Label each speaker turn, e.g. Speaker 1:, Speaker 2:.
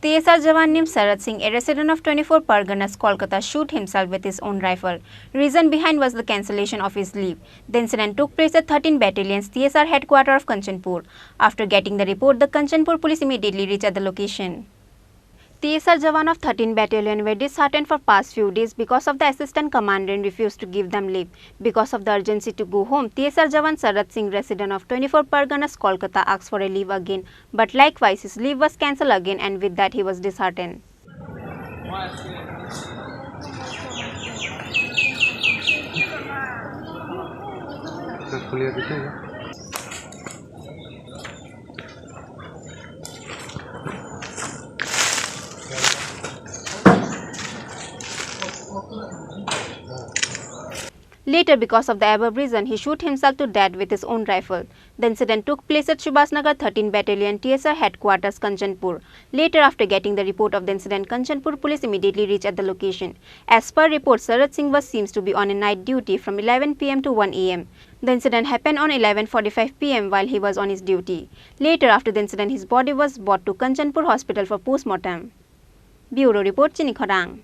Speaker 1: TSR Jawan named Sarat Singh, a resident of 24 Parganas, Kolkata, shoot himself with his own rifle. Reason behind was the cancellation of his leave. The incident took place at 13 Battalion's TSR headquarters of Kanchanpur. After getting the report, the Kanchanpur police immediately reached at the location. TSR Jawan of 13 Battalion were disheartened for past few days because of the assistant commandant refused to give them leave. Because of the urgency to go home, TSR Jawan Sarat Singh, resident of 24 Parganas, Kolkata, asked for a leave again. But likewise, his leave was cancelled again, and with that he was disheartened. Later, because of the above reason, he shot himself to death with his own rifle. The incident took place at Subhasnagar 13 Battalion TSR headquarters, Kanchanpur. Later, after getting the report of the incident, Kanchanpur police immediately reached at the location. As per report, Sarat Singh seems to be on a night duty from 11 p.m. to 1 a.m. The incident happened on 11:45 p.m. while he was on his duty. Later, after the incident, his body was brought to Kanchanpur hospital for post-mortem. Bureau Report, Chini, Khorang.